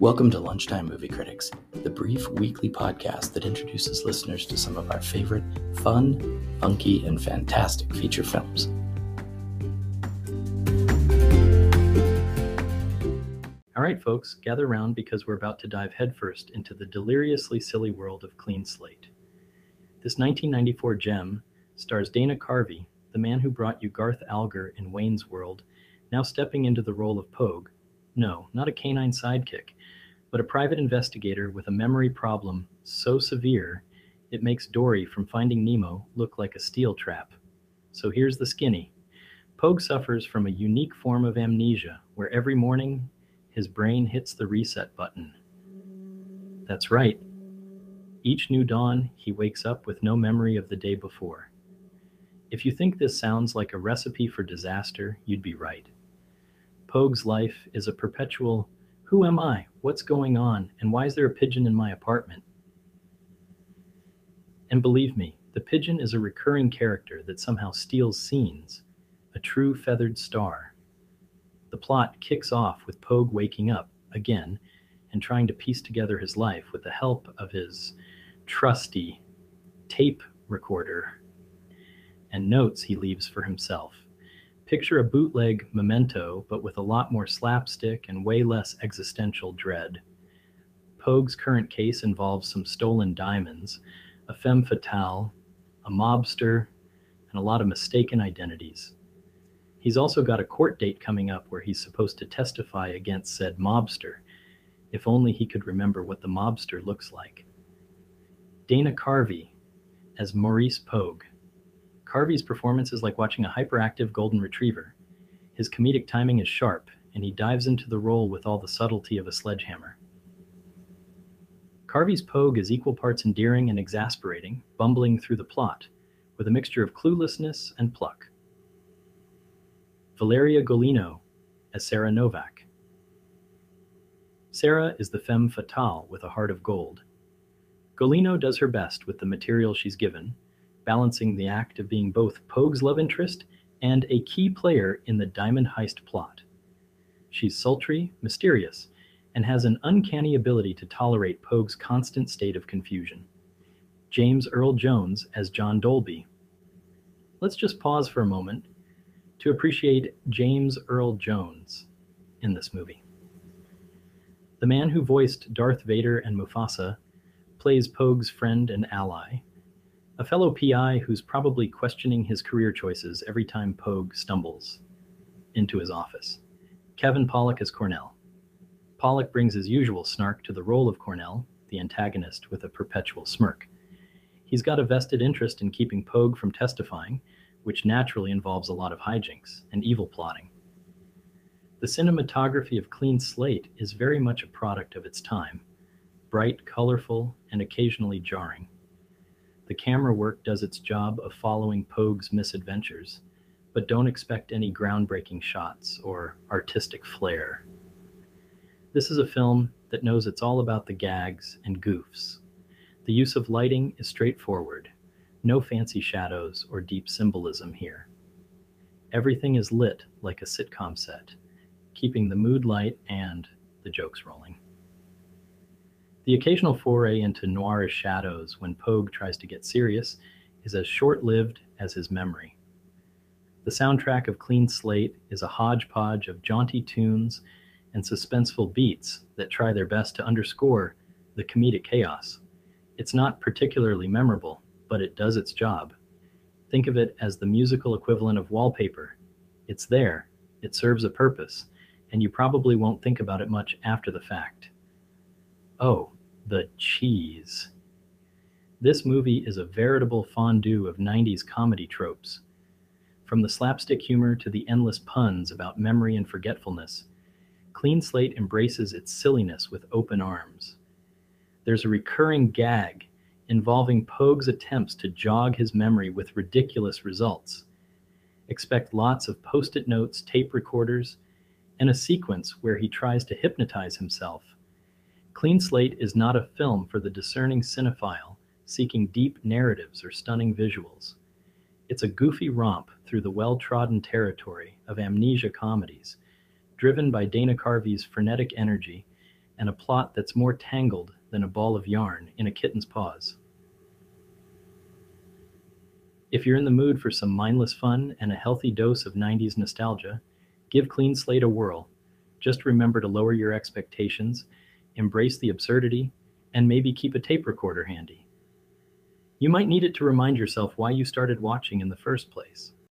Welcome to Lunchtime Movie Critics, the brief weekly podcast that introduces listeners to some of our favorite fun, funky, and fantastic feature films. All right, folks, gather around because we're about to dive headfirst into the deliriously silly world of Clean Slate. This 1994 gem stars Dana Carvey, the man who brought you Garth Alger in Wayne's World, now stepping into the role of Pogue. No, not a canine sidekick, but a private investigator with a memory problem so severe it makes Dory from Finding Nemo look like a steel trap. So here's the skinny. Pogue suffers from a unique form of amnesia where every morning his brain hits the reset button. That's right. Each new dawn, he wakes up with no memory of the day before. If you think this sounds like a recipe for disaster, you'd be right. Pogue's life is a perpetual, who am I? What's going on? And why is there a pigeon in my apartment? And believe me, the pigeon is a recurring character that somehow steals scenes, a true feathered star. The plot kicks off with Pogue waking up, again, and trying to piece together his life with the help of his trusty tape recorder and notes he leaves for himself. Picture a bootleg Memento, but with a lot more slapstick and way less existential dread. Pogue's current case involves some stolen diamonds, a femme fatale, a mobster, and a lot of mistaken identities. He's also got a court date coming up where he's supposed to testify against said mobster. If only he could remember what the mobster looks like. Dana Carvey as Maurice Pogue. Carvey's performance is like watching a hyperactive golden retriever. His comedic timing is sharp, and he dives into the role with all the subtlety of a sledgehammer. Carvey's Pogue is equal parts endearing and exasperating, bumbling through the plot, with a mixture of cluelessness and pluck. Valeria Golino as Sarah Novak. Sarah is the femme fatale with a heart of gold. Golino does her best with the material she's given, balancing the act of being both Pogue's love interest and a key player in the diamond heist plot. She's sultry, mysterious, and has an uncanny ability to tolerate Pogue's constant state of confusion. James Earl Jones as John Dolby. Let's just pause for a moment to appreciate James Earl Jones in this movie. The man who voiced Darth Vader and Mufasa plays Pogue's friend and ally, a fellow PI who's probably questioning his career choices every time Pogue stumbles into his office. Kevin Pollak as Cornell. Pollak brings his usual snark to the role of Cornell, the antagonist with a perpetual smirk. He's got a vested interest in keeping Pogue from testifying, which naturally involves a lot of hijinks and evil plotting. The cinematography of Clean Slate is very much a product of its time, bright, colorful, and occasionally jarring. The camera work does its job of following Pogue's misadventures, but don't expect any groundbreaking shots or artistic flair. This is a film that knows it's all about the gags and goofs. The use of lighting is straightforward, no fancy shadows or deep symbolism here. Everything is lit like a sitcom set, keeping the mood light and the jokes rolling. The occasional foray into noirish shadows when Pogue tries to get serious is as short-lived as his memory. The soundtrack of Clean Slate is a hodgepodge of jaunty tunes and suspenseful beats that try their best to underscore the comedic chaos. It's not particularly memorable, but it does its job. Think of it as the musical equivalent of wallpaper. It's there, it serves a purpose, and you probably won't think about it much after the fact. Oh, the cheese. This movie is a veritable fondue of 90s comedy tropes. From the slapstick humor to the endless puns about memory and forgetfulness, Clean Slate embraces its silliness with open arms. There's a recurring gag involving Pogue's attempts to jog his memory with ridiculous results. Expect lots of post-it notes, tape recorders, and a sequence where he tries to hypnotize himself. Clean Slate is not a film for the discerning cinephile seeking deep narratives or stunning visuals. It's a goofy romp through the well-trodden territory of amnesia comedies, driven by Dana Carvey's frenetic energy and a plot that's more tangled than a ball of yarn in a kitten's paws. If you're in the mood for some mindless fun and a healthy dose of 90s nostalgia, give Clean Slate a whirl. Just remember to lower your expectations, embrace the absurdity, and maybe keep a tape recorder handy. You might need it to remind yourself why you started watching in the first place.